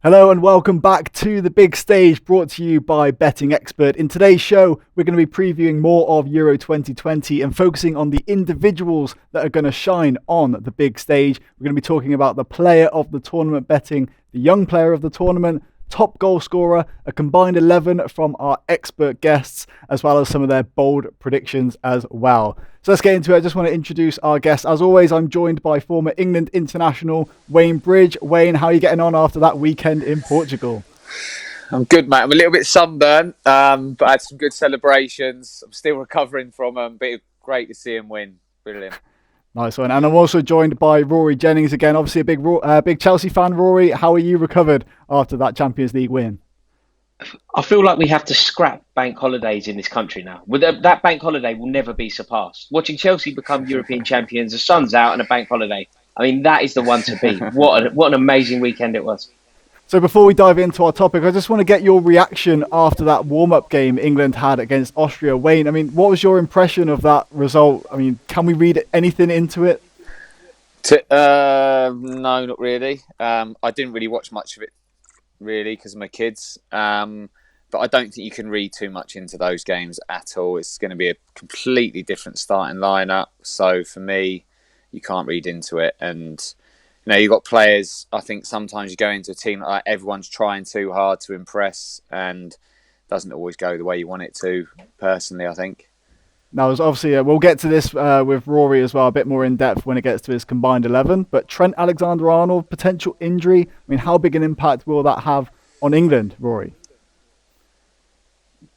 Hello and welcome back to the big stage, brought to you by Betting Expert. In today's show, we're going to be previewing more of Euro 2020 and focusing on the individuals that are going to shine on the big stage. We're going to be talking about the player of the tournament betting, the young player of the tournament, top goal scorer, a combined 11 from our expert guests, as well as some of their bold predictions as well. So let's get into it. I just want to introduce our guests. As always, I'm joined by former England international Wayne Bridge. Wayne, how are you getting on after that weekend in Portugal? I'm good, mate. I'm a little bit sunburned, but I had some good celebrations. I'm still recovering from them, but it's great to see him win. Brilliant. Nice one. And I'm also joined by Rory Jennings again. Obviously a big Chelsea fan. Rory, how are you recovered after that Champions League win? I feel like we have to scrap bank holidays in this country now. That bank holiday will never be surpassed. Watching Chelsea become European champions, the sun's out and a bank holiday. I mean, that is the one to beat. What an amazing weekend it was. So before we dive into our topic, I just want to get your reaction after that warm-up game England had against Austria. Wayne, I mean, what was your impression of that result? I mean, can we read anything into it? No, not really. I didn't really watch much of it, really, because of my kids. But I don't think you can read too much into those games at all. It's going to be a completely different starting lineup. So for me, you can't read into it. And you've got players, I think sometimes you go into a team like everyone's trying too hard to impress and doesn't always go the way you want it to, personally, I think. Now, obviously, we'll get to this with Rory as well, a bit more in depth when it gets to his combined 11. But Trent Alexander-Arnold, potential injury. I mean, how big an impact will that have on England, Rory?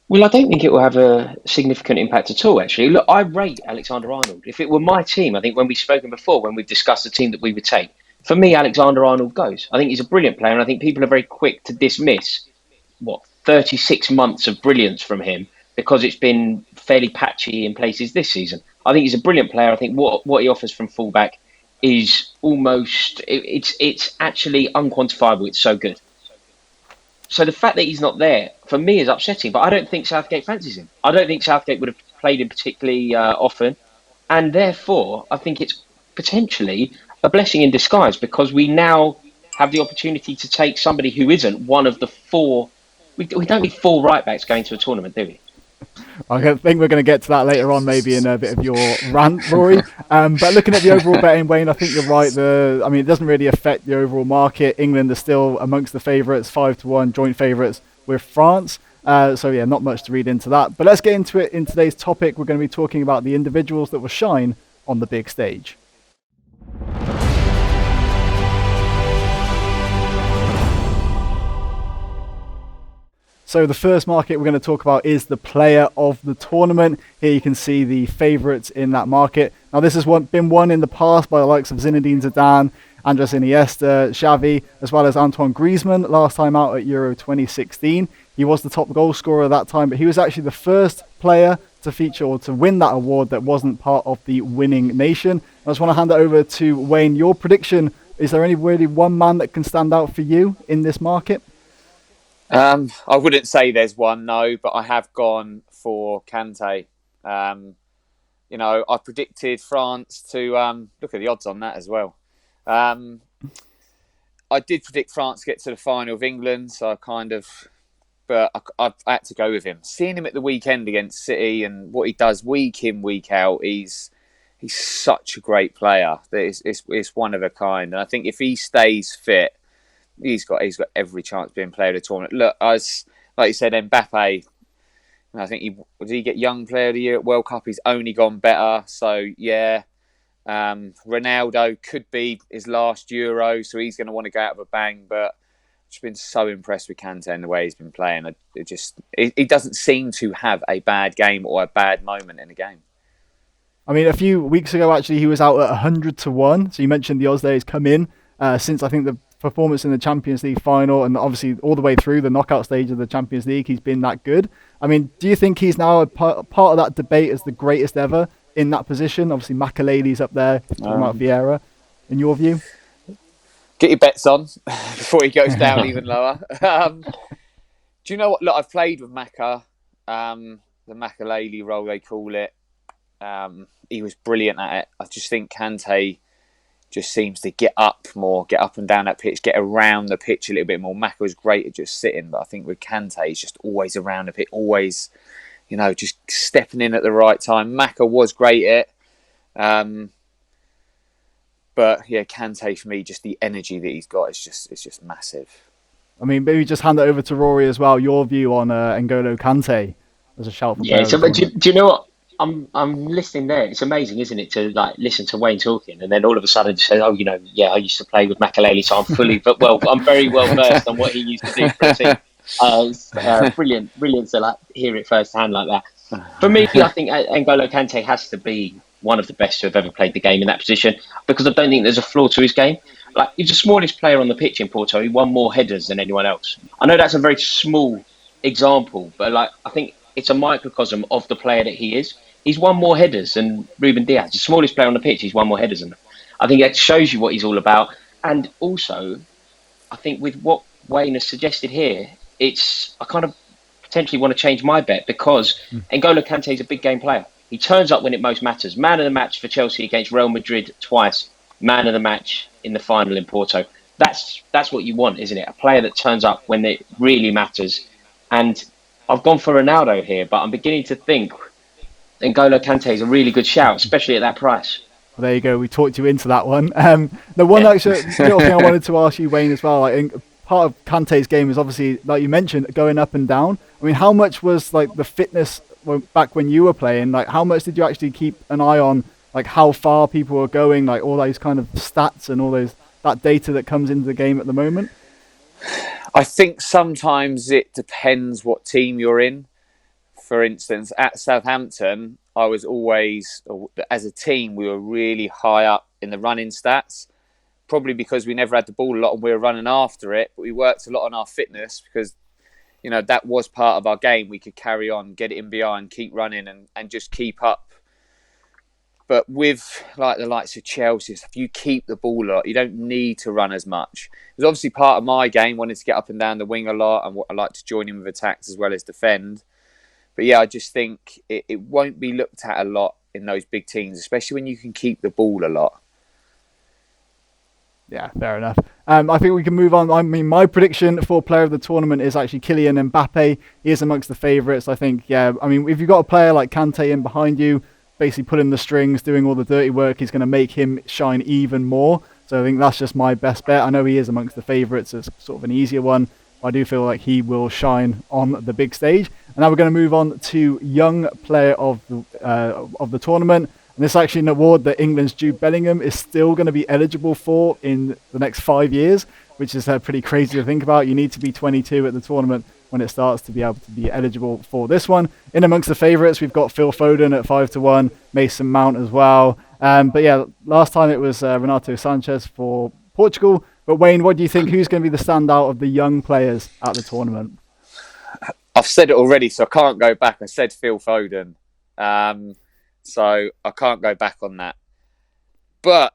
Well, I don't think it will have a significant impact at all, actually. Look, I rate Alexander-Arnold. If it were my team, I think when we've spoken before, when we've discussed the team that we would take, for me, Alexander-Arnold goes. I think he's a brilliant player, and I think people are very quick to dismiss, 36 months of brilliance from him because it's been fairly patchy in places this season. I think he's a brilliant player. I think what he offers from fullback is almost, it's actually unquantifiable. It's so good. So the fact that he's not there, for me, is upsetting. But I don't think Southgate fancies him. I don't think Southgate would have played him particularly often. And therefore, I think it's potentially a blessing in disguise because we now have the opportunity to take somebody who isn't one of the four. We don't need four right-backs going to a tournament, do we? I think we're going to get to that later on, maybe in a bit of your rant, Rory. But looking at the overall betting, Wayne, I think you're right. It doesn't really affect the overall market. England are still amongst the favourites, 5-1, joint favourites with France. Not much to read into that. But let's get into it in today's topic. We're going to be talking about the individuals that will shine on the big stage. So the first market we're going to talk about is the player of the tournament. Here you can see the favourites in that market. Now this has been won in the past by the likes of Zinedine Zidane, Andres Iniesta, Xavi, as well as Antoine Griezmann last time out at Euro 2016. He was the top goal scorer at that time, but he was actually the first player to feature or to win that award that wasn't part of the winning nation. I just want to hand it over to Wayne. Your prediction, is there any really one man that can stand out for you in this market? I wouldn't say there's one, no, but I have gone for Kante. I predicted France to look at the odds on that as well. I did predict France to get to the final of England, so but I had to go with him. Seeing him at the weekend against City and what he does week in, week out, he's such a great player. It's one of a kind, and I think if he stays fit, he's got every chance of being player of the tournament. Look, like you said, Mbappe, I think did he get Young Player of the Year at World Cup? He's only gone better. So, yeah. Ronaldo could be his last Euro, so he's going to want to go out with a bang. But I've just been so impressed with Kante and the way he's been playing. He doesn't seem to have a bad game or a bad moment in a game. I mean, a few weeks ago, actually, he was out at 100-1. So you mentioned the odds there. He's come in since, I think, the performance in the Champions League final and obviously all the way through the knockout stage of the Champions League, he's been that good. I mean, do you think he's now a part of that debate as the greatest ever in that position? Obviously, Makelele's up there, talking about Vieira. In your view? Get your bets on before he goes down even lower. Do you know what? Look, I've played with Maka, the Makelele role they call it. He was brilliant at it. I just think Kante just seems to get up more, get up and down that pitch, get around the pitch a little bit more. Maka was great at just sitting, but I think with Kante, he's just always around the pitch, always, just stepping in at the right time. Maka was great at it. But yeah, Kante for me, just the energy that he's got is just massive. I mean, maybe just hand it over to Rory as well. Your view on N'Golo Kante as a shout for so but do you know what? I'm listening there. It's amazing, isn't it, to listen to Wayne talking, and then all of a sudden say, "Oh, I used to play with Makelele, so I'm very well versed on what he used to do for a team." It's brilliant to hear it firsthand like that. For me, I think N'Golo Kante has to be one of the best to have ever played the game in that position, because I don't think there's a flaw to his game. He's the smallest player on the pitch in Porto. He won more headers than anyone else. I know that's a very small example, but I think it's a microcosm of the player that he is. He's won more headers than Ruben Diaz, the smallest player on the pitch. He's won more headers than him. I think that shows you what he's all about. And also, I think with what Wayne has suggested here, I kind of potentially want to change my bet, because N'Golo Kante is a big game player. He turns up when it most matters. Man of the match for Chelsea against Real Madrid twice. Man of the match in the final in Porto. That's what you want, isn't it? A player that turns up when it really matters. And I've gone for Ronaldo here, but I'm beginning to think N'Golo Kante is a really good shout, especially at that price. Well, there you go. We talked you into that one. The one actually, little thing I wanted to ask you, Wayne, as well. Part of Kante's game is obviously, like you mentioned, going up and down. I mean, how much was the fitness back when you were playing? How much did you actually keep an eye on, how far people were going, all those kind of stats and all that data that comes into the game at the moment? I think sometimes it depends what team you're in. For instance, at Southampton, I was always, as a team, we were really high up in the running stats, probably because we never had the ball a lot and we were running after it, but we worked a lot on our fitness because, that was part of our game. We could carry on, get it in behind, keep running and just keep up. But with the likes of Chelsea, if you keep the ball a lot, you don't need to run as much. It was obviously part of my game, wanted to get up and down the wing a lot, and I like to join in with attacks as well as defend. But yeah, I just think it won't be looked at a lot in those big teams, especially when you can keep the ball a lot. Yeah, fair enough. I think we can move on. I mean, my prediction for player of the tournament is actually Kylian Mbappe. He is amongst the favourites, I think. Yeah, I mean, if you've got a player like Kante in behind you, basically pulling the strings, doing all the dirty work, he's going to make him shine even more. So I think that's just my best bet. I know he is amongst the favourites as sort of an easier one. I do feel like he will shine on the big stage. And now we're going to move on to young player of the tournament. And this is actually an award that England's Jude Bellingham is still going to be eligible for in the next 5 years, which is pretty crazy to think about. You need to be 22 at the tournament when it starts to be able to be eligible for this one. In amongst the favourites, we've got Phil Foden at 5-1, Mason Mount as well. But yeah, last time it was Renato Sanchez for Portugal. But Wayne, what do you think? Who's going to be the standout of the young players at the tournament? I've said it already, so I can't go back. I said Phil Foden. So I can't go back on that. But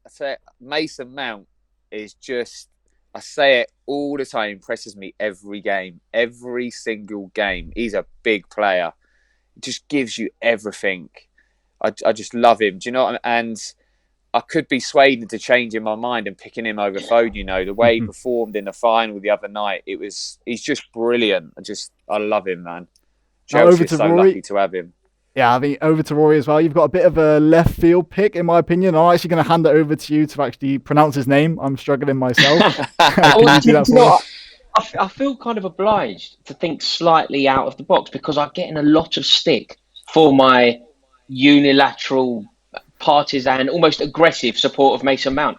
I say Mason Mount is just, I say it all the time, impresses me every game, every single game. He's a big player. He just gives you everything. I just love him. Do you know what I mean? And I could be swayed into changing my mind and picking him over Foden. The way he performed in the final the other night, he's just brilliant. I love him, man. Chelsea is so lucky to have him. Yeah, I think over to Rory as well. You've got a bit of a left field pick, in my opinion. I'm actually going to hand it over to you to actually pronounce his name. I'm struggling myself. I feel kind of obliged to think slightly out of the box because I'm getting a lot of stick for my unilateral, partisan, almost aggressive support of Mason Mount.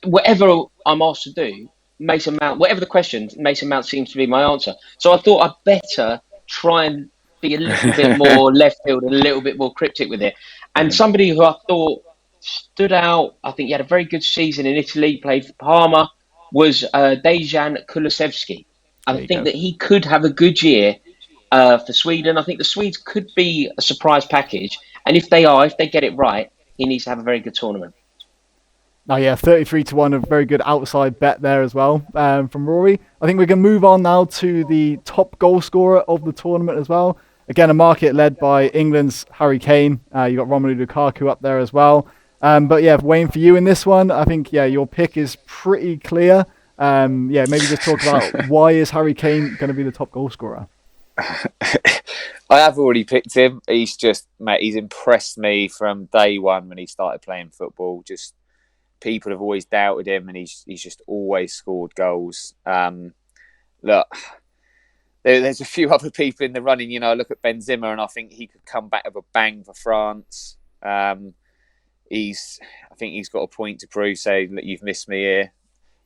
Whatever I'm asked to do, Mason Mount, whatever the question, Mason Mount seems to be my answer. So I thought I'd better try and be a little bit more left field and a little bit more cryptic with it. And somebody who I thought stood out, I think he had a very good season in Italy, played for Parma, was Dejan Kulusevski. I think that he could have a good year for Sweden. I think the Swedes could be a surprise package. And if they get it right, he needs to have a very good tournament. Oh yeah, 33-1, a very good outside bet there as well from Rory. I think we can move on now to the top goal scorer of the tournament as well. Again, a market led by England's Harry Kane. You got Romelu Lukaku up there as well. But yeah, Wayne, for you in this one, I think your pick is pretty clear. Maybe just talk about why is Harry Kane going to be the top goal scorer? I have already picked him. He's impressed me from day one when he started playing football. Just people have always doubted him, and he's just always scored goals. Look, there's a few other people in the running. I look at Benzema, and I think he could come back with a bang for France. I think he's got a point to prove. Say, look, you've missed me here.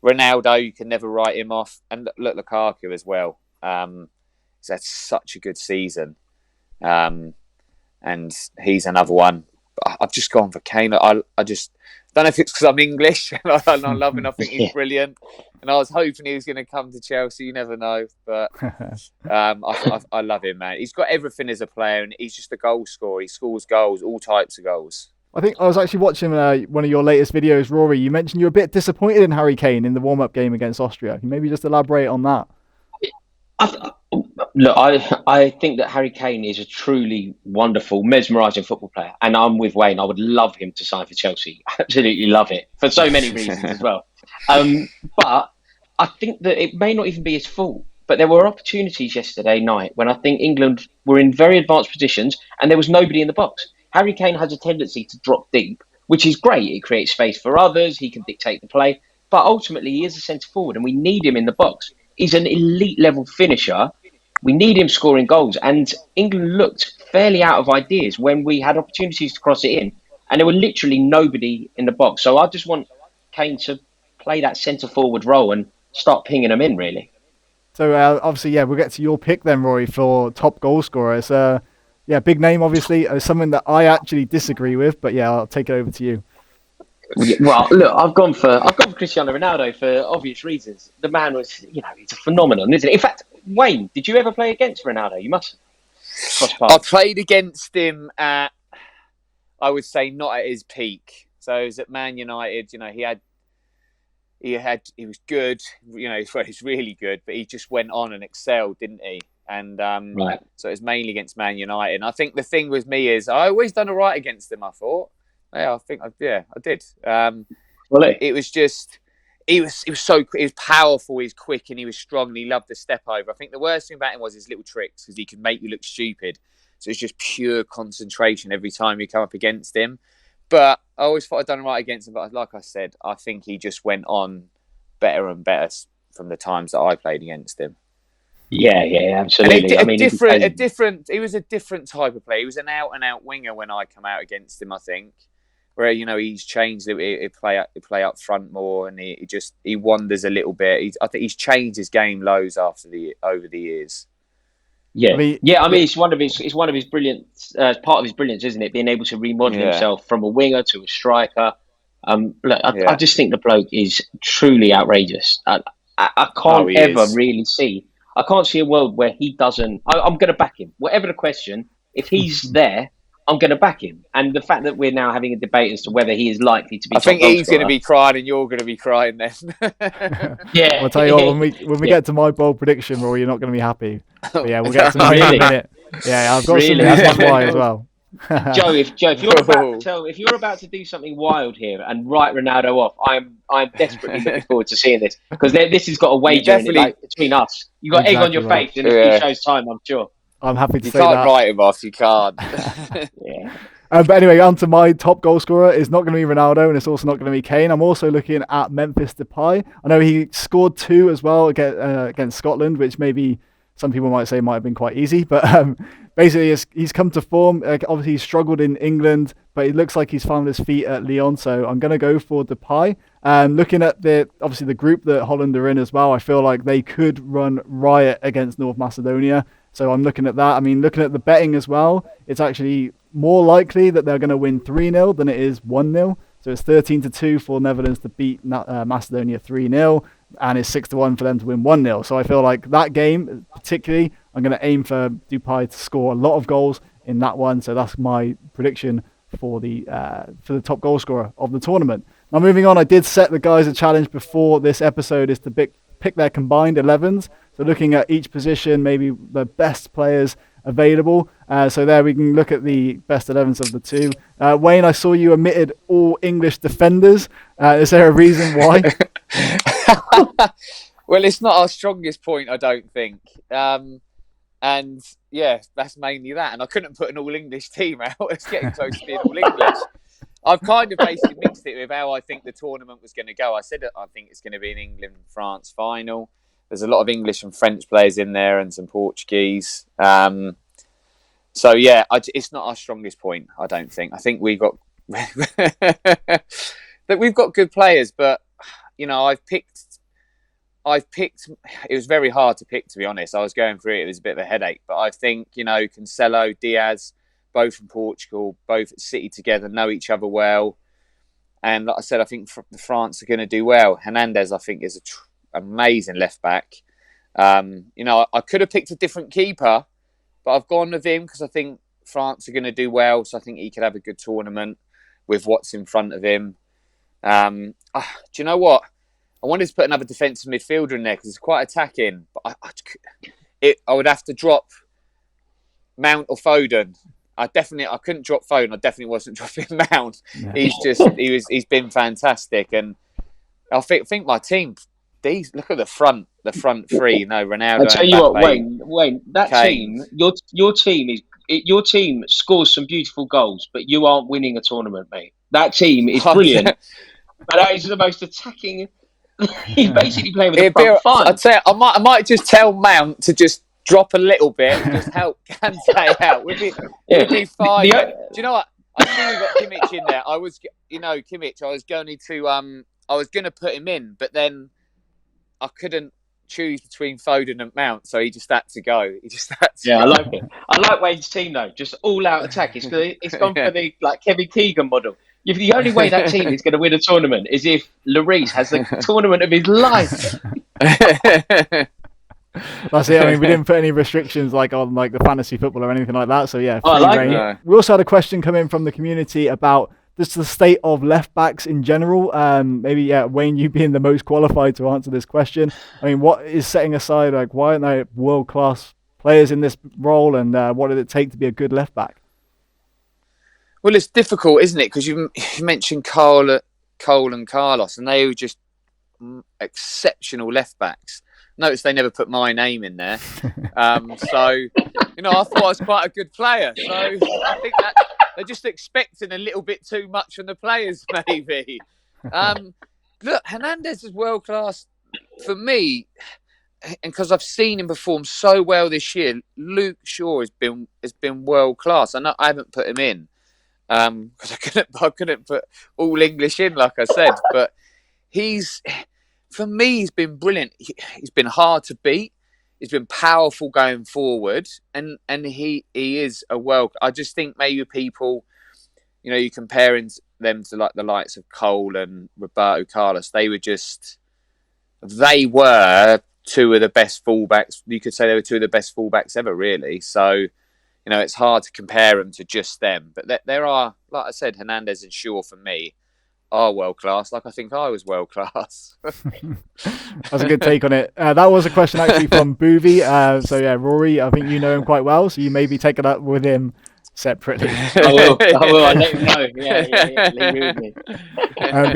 Ronaldo, you can never write him off, and look, Lukaku as well. He's had such a good season, and he's another one. But I've just gone for Kane. I just don't know if it's because I'm English and I love him. I think he's brilliant, and I was hoping he was going to come to Chelsea. You never know, but I love him, man. He's got everything as a player, and he's just a goal scorer. He scores goals, all types of goals. I think I was actually watching one of your latest videos, Rory. You mentioned you're a bit disappointed in Harry Kane in the warm-up game against Austria. Can you maybe just elaborate on that? Look, I think that Harry Kane is a truly wonderful, mesmerising football player. And I'm with Wayne. I would love him to sign for Chelsea. Absolutely love it. For so many reasons as well. But I think that it may not even be his fault. But there were opportunities yesterday night when I think England were in very advanced positions and there was nobody in the box. Harry Kane has a tendency to drop deep, which is great. It creates space for others. He can dictate the play. But ultimately, he is a centre forward and we need him in the box. He's an elite level finisher. We need him scoring goals. And England looked fairly out of ideas when we had opportunities to cross it in. And there were literally nobody in the box. So I just want Kane to play that centre forward role and start pinging them in, really. So obviously, we'll get to your pick then, Rory, for top goal scorer. It's big name, obviously. It's something that I actually disagree with, but I'll take it over to you. Well, look, I've gone for Cristiano Ronaldo for obvious reasons. The man was, he's a phenomenon, isn't it? In fact, Wayne, did you ever play against Ronaldo? You must. I played against him at, I would say, not at his peak. So it was at Man United. He was good. He's really good, but he just went on and excelled, didn't he? And right. So it was mainly against Man United. And I think the thing with me is I always done all right against him. I thought. I did. It was just, he was so quick. He was powerful, he was quick, and he was strong, and he loved the step over. I think the worst thing about him was his little tricks, because he could make you look stupid. So it's just pure concentration every time you come up against him. But I always thought I'd done right against him. But like I said, I think he just went on better and better from the times that I played against him. Yeah, absolutely. He was a different type of player. He was an out-and-out winger when I come out against him, I think. Where he's changed. He play up front more, and he wanders a little bit. I think he's changed his game loads over the years. Yeah, it's one of his brilliance. Part of his brilliance, isn't it? Being able to remodel himself from a winger to a striker. I just think the bloke is truly outrageous. I can't ever really see. I can't see a world where he doesn't. I'm going to back him. Whatever the question, if he's there, I'm going to back him. And the fact that we're now having a debate as to whether he is likely to be, I think he's going to be crying and you're going to be crying then. Yeah, I'll tell you what. When we get to my bold prediction, Rory, you're not going to be happy. But we'll get to that in a minute. Yeah, I've got some reasons why as well. Joe, if you're about to do something wild here and write Ronaldo off, I'm desperately looking forward to seeing this, because this has got a wager in it, between us. You got egg on your face in a few shows' time, I'm sure. I'm happy to say that. You can't write him off. You can't. Yeah. But anyway, on to my top goal scorer. It's not going to be Ronaldo, and it's also not going to be Kane. I'm also looking at Memphis Depay. I know he scored 2 as well against Scotland, which maybe some people might say might have been quite easy. But basically, he's come to form. Obviously, he's struggled in England, but it looks like he's found his feet at Lyon. So I'm going to go for Depay. Looking at the group that Holland are in as well, I feel like they could run riot against North Macedonia. So I'm looking at that. I mean, looking at the betting as well, it's actually more likely that they're going to win 3-0 than it is 1-0. So it's 13-2 for Netherlands to beat Macedonia 3-0, and it's 6-1 for them to win 1-0. So I feel like that game, particularly, I'm going to aim for Depay to score a lot of goals in that one. So that's my prediction for the top goal scorer of the tournament. Now, moving on, I did set the guys a challenge before this episode is to pick their combined 11s. So looking at each position, maybe the best players available. So there we can look at the best 11s of the two. Wayne, I saw you omitted all English defenders. Is there a reason why? Well, it's not our strongest point, I don't think. And yeah, that's mainly that. And I couldn't put an all-English team out. It's getting close to being all-English. I've kind of basically mixed it with how I think the tournament was going to go. I said I think it's going to be an England-France final. There's a lot of English and French players in there and some Portuguese. So yeah, it's not our strongest point, I don't think. I think we've got that we've got good players, but I've picked. It was very hard to pick, to be honest. I was going through it. It was a bit of a headache. But I think, Cancelo, Diaz, both from Portugal, both at City together, know each other well. And like I said, I think France are going to do well. Hernandez, I think, is an amazing left back. I could have picked a different keeper, but I've gone with him because I think France are going to do well. So I think he could have a good tournament with what's in front of him. Do you know what? I wanted to put another defensive midfielder in there because it's quite attacking. But I would have to drop Mount or Foden. I couldn't drop Foden. I definitely wasn't dropping Mount. No. He's been fantastic, and I think my team. Look at the front three. Ronaldo. I'll tell you Mbappe, what, Wayne, that Kane. team, your team scores some beautiful goals, but you aren't winning a tournament, mate. That team is brilliant, but that is the most attacking. He's basically playing with the front five. I'd say I might just tell Mount to just drop a little bit and just help Kante out. We'd be fine. Do you know what? I think we've got Kimmich in there. Kimmich. I was going to put him in, but then I couldn't choose between Foden and Mount, so he just had to go. I like it. I like Wayne's team though. Just all out attack. It's gone for the Kevin Keegan model. The only way that team is going to win a tournament is if Lloris has the tournament of his life. That's it. I mean, we didn't put any restrictions on the fantasy football or anything like that. So yeah, I like it. We also had a question come in from the community about just the state of left backs in general. Wayne, you being the most qualified to answer this question. I mean, what is setting aside? Why aren't there world class players in this role, and what did it take to be a good left back? Well, it's difficult, isn't it? Because you mentioned Cole and Carlos, and they were just exceptional left backs. Notice they never put my name in there. I thought I was quite a good player. So I think that they're just expecting a little bit too much from the players, maybe. Look, Hernandez is world class for me, and because I've seen him perform so well this year. Luke Shaw has been world class. I know I haven't put him in. Because I couldn't put all English in, like I said. But he's been brilliant. He's been hard to beat. He's been powerful going forward, and he is a world. I just think maybe people, you're comparing them to the likes of Cole and Roberto Carlos. They were two of the best fullbacks. You could say they were two of the best fullbacks ever, really. So. It's hard to compare them to just them. But there are, like I said, Hernandez and Shaw for me are world class. Like I think I was world class. That's a good take on it. That was a question actually from Boovy. Rory, I think you know him quite well, so you may be taking up with him separately. I will. I'll let him know. Yeah. Leave it with me.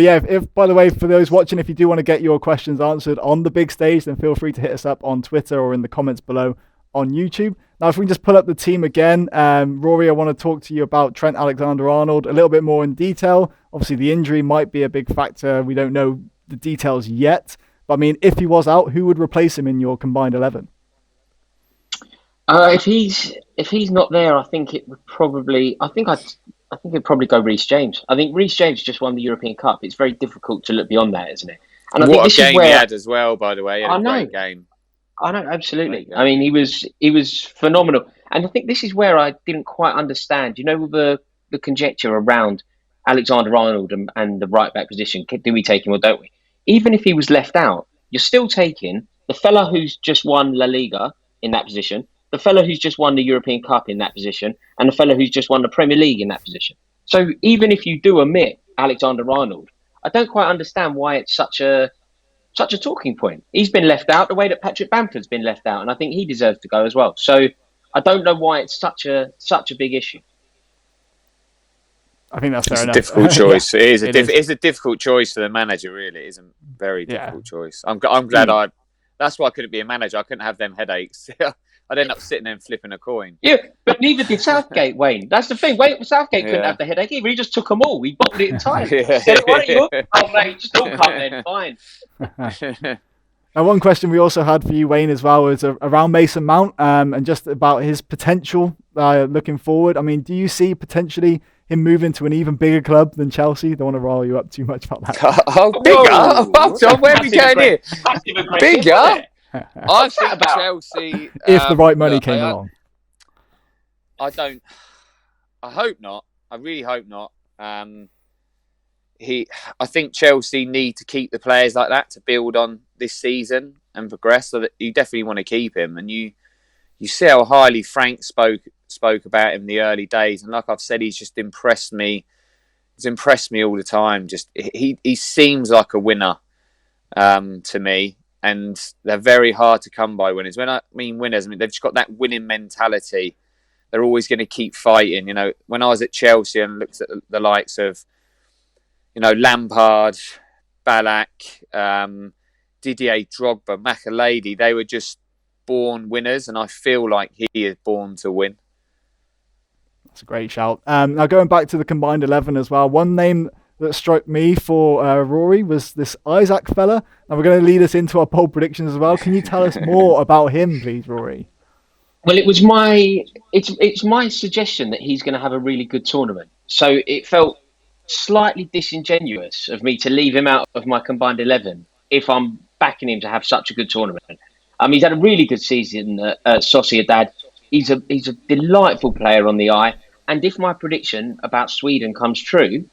If by the way, for those watching, if you do want to get your questions answered on the big stage, then feel free to hit us up on Twitter or in the comments below on YouTube. Now, if we can just pull up the team again, Rory, I want to talk to you about Trent Alexander-Arnold a little bit more in detail. Obviously, the injury might be a big factor. We don't know the details yet. But I mean, if he was out, who would replace him in your combined 11? If he's not there, I think it would probably. I think it'd probably go Reece James. I think Reece James just won the European Cup. It's very difficult to look beyond that, isn't it? And I think this is where he had as well. By the way, he had a great game. I know, absolutely. I mean, he was phenomenal, and I think this is where I didn't quite understand. The conjecture around Alexander-Arnold and the right back position. Do we take him or don't we? Even if he was left out, you're still taking the fella who's just won La Liga in that position, the fella who's just won the European Cup in that position, and the fella who's just won the Premier League in that position. So even if you do omit Alexander-Arnold, I don't quite understand why it's such a talking point. He's been left out the way that Patrick Bamford's been left out, and I think he deserves to go as well. So I don't know why it's such a big issue. I think that's fair It's enough. a difficult choice. Yeah, It is a difficult choice for the manager, really. It is a very difficult choice. I'm glad that's why I couldn't be a manager. I couldn't have them headaches. I'd end up sitting there and flipping a coin. Yeah, but neither did Southgate, Wayne. That's the thing. Southgate couldn't have the headache either. He just took them all. He bottled it in time. Yeah. Said, why don't you? Oh, mate, just all come then. Fine. Now, one question we also had for you, Wayne, as well, was around Mason Mount and just about his potential looking forward. I mean, do you see potentially him moving to an even bigger club than Chelsea? Don't want to rile you up too much about that. Bigger? John, where are we going here? Bigger? I think Chelsea... if the right money came along. I hope not. I really hope not. I think Chelsea need to keep the players like that to build on this season and progress. So that you definitely want to keep him. And you see how highly Frank spoke about him in the early days. And like I've said, he's just impressed me. He's impressed me all the time. Just he seems like a winner to me. And they're very hard to come by winners. When I mean winners, they've just got that winning mentality. They're always going to keep fighting. You know, when I was at Chelsea and looked at the likes of, Lampard, Ballack, Didier Drogba, Makelele, they were just born winners. And I feel like he is born to win. That's a great shout. Now, going back to the combined 11 as well, one name that struck me for Rory was this Isaac fella. And we're going to lead us into our bold predictions as well. Can you tell us more about him, please, Rory? Well, it's my suggestion that he's going to have a really good tournament. So it felt slightly disingenuous of me to leave him out of my combined 11 if I'm backing him to have such a good tournament. He's had a really good season at Sociedad. He's a delightful player on the eye. And if my prediction about Sweden comes true,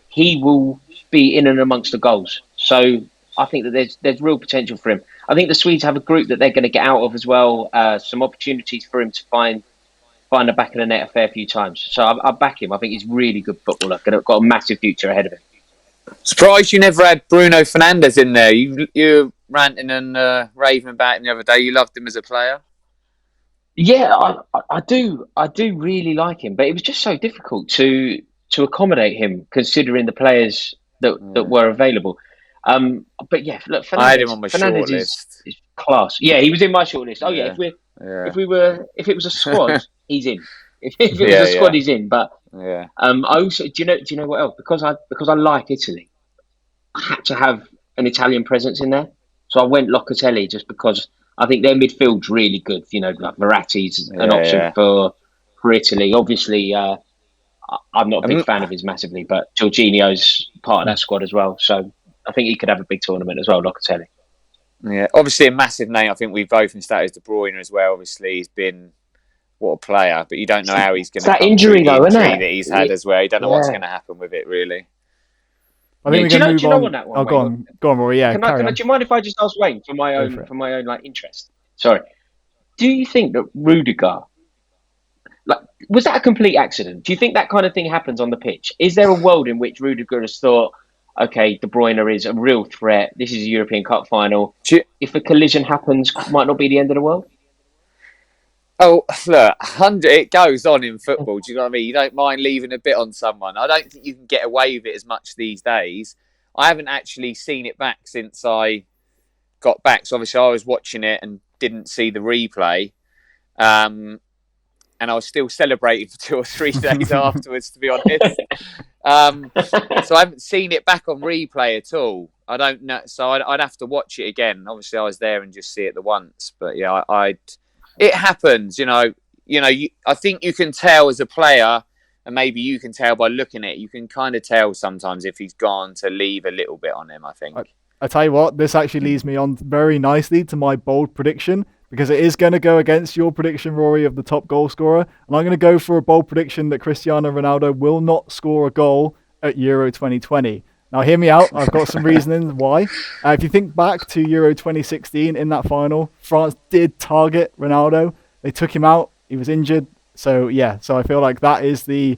he will be in and amongst the goals. So I think that there's real potential for him. I think the Swedes have a group that they're going to get out of as well. Some opportunities for him to find the back of the net a fair few times. So I back him. I think he's a really good footballer. Got a massive future ahead of him. Surprised you never had Bruno Fernandes in there. You were ranting and raving about him the other day. You loved him as a player. Yeah, I do really like him, but it was just so difficult to accommodate him considering the players that were available. But yeah, look, Fernandes, I had him on my shortlist. Is class. Yeah, he was in my shortlist. Oh yeah, if it was a squad, he's in. If it was a squad, he's in. But I also do you know what else? Because I like Italy, I had to have an Italian presence in there. So I went Locatelli just because I think their midfield's really good. Like Verratti's an option for Italy. Obviously, I'm not a big fan of his massively, but Jorginho's part of that squad as well. So I think he could have a big tournament as well, Locatelli. Yeah, obviously a massive name. I think we both stated De Bruyne as well. Obviously, he's been what a player, but you don't know how he's going to. That injury though, isn't it? That he's had as well. You don't know what's going to happen with it, really. I think do you know on that one? Oh, go on, Rory. Yeah, do you mind if I just ask Wayne for my own interest? Sorry. Do you think that Rudiger, was that a complete accident? Do you think that kind of thing happens on the pitch? Is there a world in which Rudiger has thought, okay, De Bruyne is a real threat. This is a European Cup final. If a collision happens, might not be the end of the world. Oh, look, it goes on in football. Do you know what I mean? You don't mind leaving a bit on someone. I don't think you can get away with it as much these days. I haven't actually seen it back since I got back. So obviously I was watching it and didn't see the replay. And I was still celebrating for 2 or 3 days afterwards, to be honest. So I haven't seen it back on replay at all. I don't know. So I'd have to watch it again. Obviously I was there and just see it the once. But yeah, it happens, I think you can tell as a player, and maybe you can tell by looking at it, you can kind of tell sometimes if he's gone to leave a little bit on him, I think. I tell you what, this actually leads me on very nicely to my bold prediction, because it is going to go against your prediction, Rory, of the top goal scorer. And I'm going to go for a bold prediction that Cristiano Ronaldo will not score a goal at Euro 2020. Now, hear me out. I've got some reasoning why. If you think back to Euro 2016 in that final, France did target Ronaldo. They took him out. He was injured. So, yeah. So I feel like that is the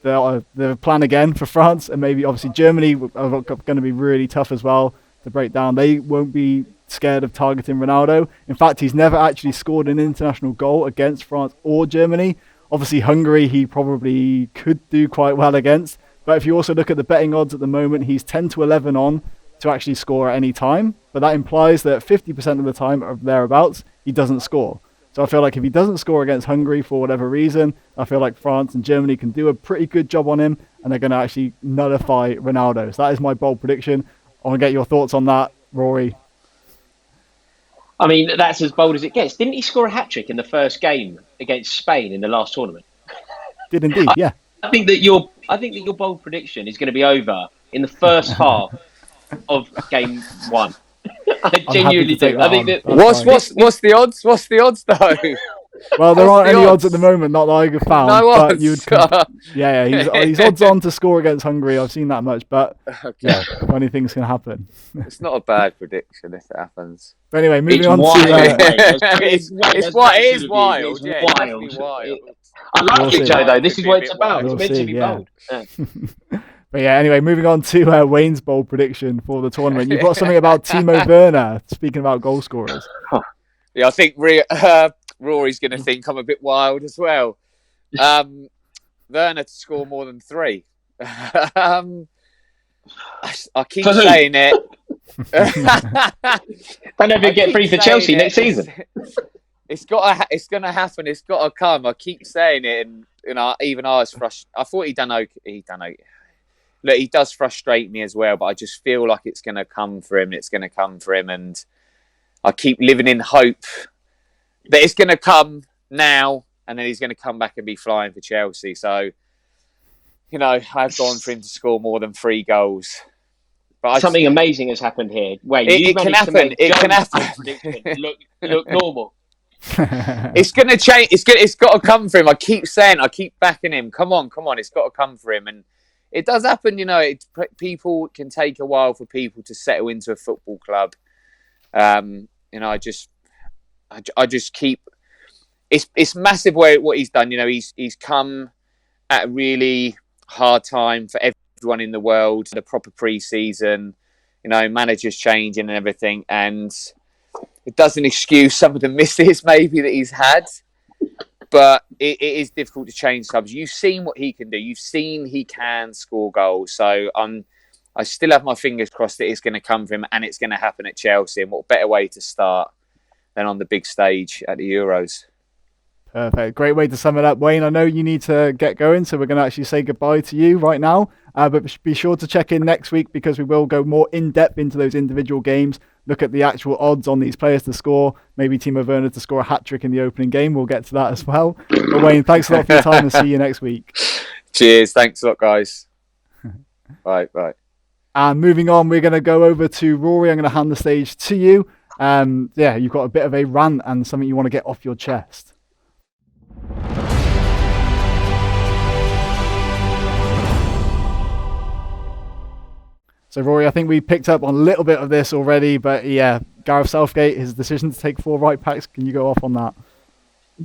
plan again for France. And maybe, obviously, Germany are going to be really tough as well to break down. They won't be scared of targeting Ronaldo. In fact, he's never actually scored an international goal against France or Germany. Obviously, Hungary, he probably could do quite well against. But if you also look at the betting odds at the moment, he's 10 to 11 on to actually score at any time. But that implies that 50% of the time or thereabouts, he doesn't score. So I feel like if he doesn't score against Hungary for whatever reason, I feel like France and Germany can do a pretty good job on him, and they're going to actually nullify Ronaldo. So that is my bold prediction. I want to get your thoughts on that, Rory. I mean, that's as bold as it gets. Didn't he score a hat-trick in the first game against Spain in the last tournament? Did indeed, yeah. I think that your bold prediction is going to be over in the first half of game one. I genuinely do. I think that. What's the odds? What's the odds though? Well, there aren't any odds at the moment, not that I have found. No but odds. He's odds on to score against Hungary. I've seen that much, but funny things can happen. It's not a bad prediction if it happens. But anyway, moving on wild, to it is wild. Yeah, it's wild. I like it, Joe. Though this is what it's about. It's meant to be bold. But yeah, anyway, moving on to Wayne's bold prediction for the tournament. You've got something about Timo Werner, speaking about goal scorers. Yeah, I think Rory's going to think I'm a bit wild as well. Werner to score more than 3. I keep saying it. Don't ever get 3 for Chelsea next season. It's going to happen. It's got to come. I keep saying it, and even I was frustrated. I thought he'd done okay. Look, he does frustrate me as well, but I just feel like it's going to come for him. It's going to come for him, and I keep living in hope that it's going to come now, and then he's going to come back and be flying for Chelsea. So, I've gone for him to score more than 3 goals. But something amazing has happened here. Wait, it can happen. It can happen. Look normal. It's going to change. It's got to come for him. I keep backing him. Come on. It's got to come for him, and it does happen. People can take a while for people to settle into a football club. I just keep. It's massive what he's done. He's come at a really hard time for everyone in the world. The proper pre-season, managers changing and everything, and it doesn't excuse some of the misses maybe that he's had. But it is difficult to change clubs. You've seen what he can do. You've seen he can score goals. So I still have my fingers crossed that it's going to come from him, and it's going to happen at Chelsea. And what better way to start than on the big stage at the Euros? Perfect. Great way to sum it up. Wayne, I know you need to get going, so we're going to actually say goodbye to you right now. But be sure to check in next week, because we will go more in-depth into those individual games, look at the actual odds on these players to score, maybe Timo Werner to score a hat-trick in the opening game. We'll get to that as well. But Wayne, thanks a lot for your time, and see you next week. Cheers. Thanks a lot, guys. Bye. And moving on, we're going to go over to Rory. I'm going to hand the stage to you. You've got a bit of a rant and something you want to get off your chest. So, Rory, I think we picked up on a little bit of this already, but yeah, Gareth Southgate, his decision to take 4 right backs, can you go off on that?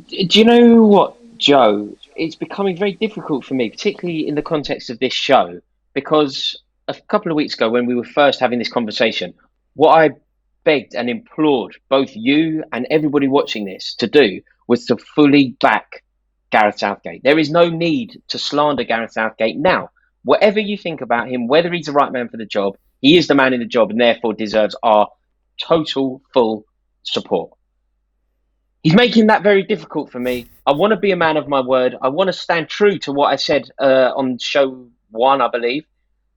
Do you know what, Joe? It's becoming very difficult for me, particularly in the context of this show, because a couple of weeks ago when we were first having this conversation, what I begged and implored both you and everybody watching this to do was to fully back Gareth Southgate. There is no need to slander Gareth Southgate now. Whatever you think about him, whether he's the right man for the job, he is the man in the job and therefore deserves our total, full support. He's making that very difficult for me. I want to be a man of my word. I want to stand true to what I said on show 1, I believe.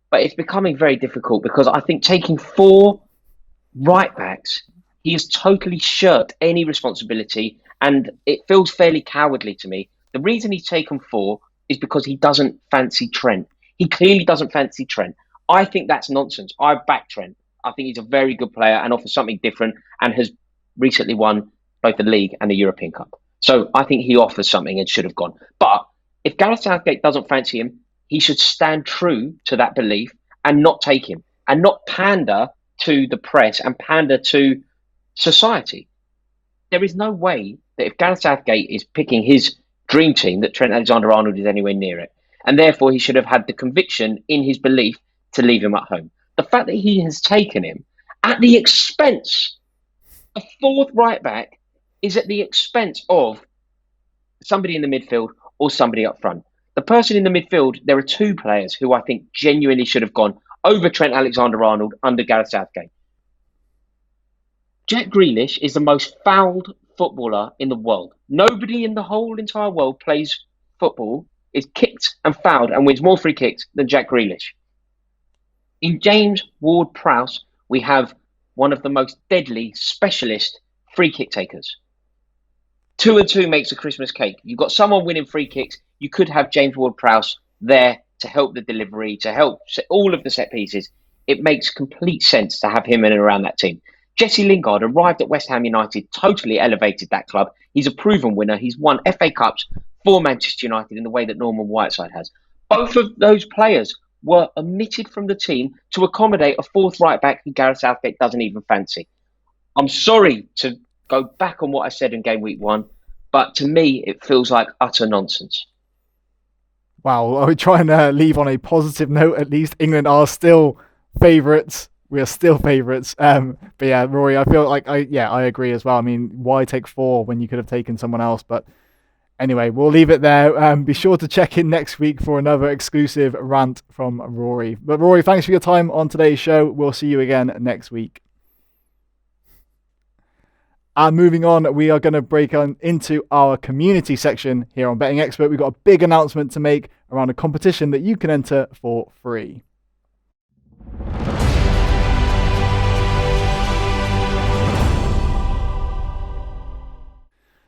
But it's becoming very difficult because I think taking 4 right backs, he has totally shirked any responsibility, and it feels fairly cowardly to me. The reason he's taken 4 is because he doesn't fancy Trent. He clearly doesn't fancy Trent. I think that's nonsense. I back Trent. I think he's a very good player and offers something different, and has recently won both the league and the European Cup. So I think he offers something and should have gone. But if Gareth Southgate doesn't fancy him, he should stand true to that belief and not take him, and not pander to the press and pander to society. There is no way that if Gareth Southgate is picking his dream team, that Trent Alexander-Arnold is anywhere near it. And therefore he should have had the conviction in his belief to leave him at home. The fact that he has taken him at the expense A fourth right back is at the expense of somebody in the midfield or somebody up front. The person in the midfield, there are two players who I think genuinely should have gone over Trent Alexander-Arnold under Gareth Southgate. Jack Grealish is the most fouled footballer in the world. Nobody in the whole entire world plays football, is kicked and fouled and wins more free kicks than Jack Grealish. In James Ward-Prowse, we have one of the most deadly specialist free kick takers. 2 and 2 makes a Christmas cake. You've got someone winning free kicks. You could have James Ward-Prowse there to help the delivery, to help all of the set pieces. It makes complete sense to have him in and around that team. Jesse Lingard arrived at West Ham United, totally elevated that club. He's a proven winner. He's won FA Cups for Manchester United in the way that Norman Whiteside has. Both of those players were omitted from the team to accommodate a fourth right back who Gareth Southgate doesn't even fancy. I'm sorry to go back on what I said in game week 1, but to me, it feels like utter nonsense. Wow, are we trying to leave on a positive note? At least England are still favourites. We are still favourites. But yeah, Rory, I feel like I agree as well. I mean, why take 4 when you could have taken someone else? But anyway, we'll leave it there. Be sure to check in next week for another exclusive rant from Rory. But Rory, thanks for your time on today's show. We'll see you again next week. And moving on, we are going to break on into our community section here on Betting Expert. We've got a big announcement to make around a competition that you can enter for free.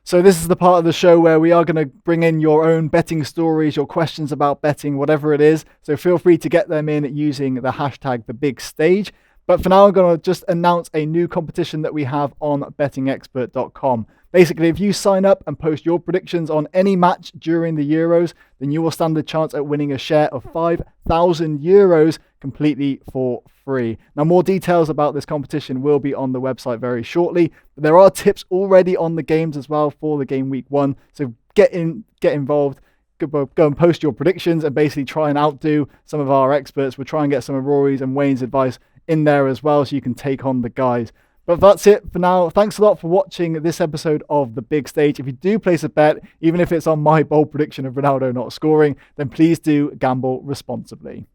So this is the part of the show where we are going to bring in your own betting stories, your questions about betting, whatever it is. So feel free to get them in using the hashtag #TheBigStage. But for now, I'm going to just announce a new competition that we have on bettingexpert.com. Basically, if you sign up and post your predictions on any match during the Euros, then you will stand a chance at winning a share of €5,000 completely for free. Now, more details about this competition will be on the website very shortly. But there are tips already on the games as well for the game week 1. So get involved. Go and post your predictions and basically try and outdo some of our experts. We'll try and get some of Rory's and Wayne's advice in there as well so you can take on the guys. But that's it for now. Thanks a lot for watching this episode of The Big Stage. If you do place a bet, even if it's on my bold prediction of Ronaldo not scoring, then please do gamble responsibly.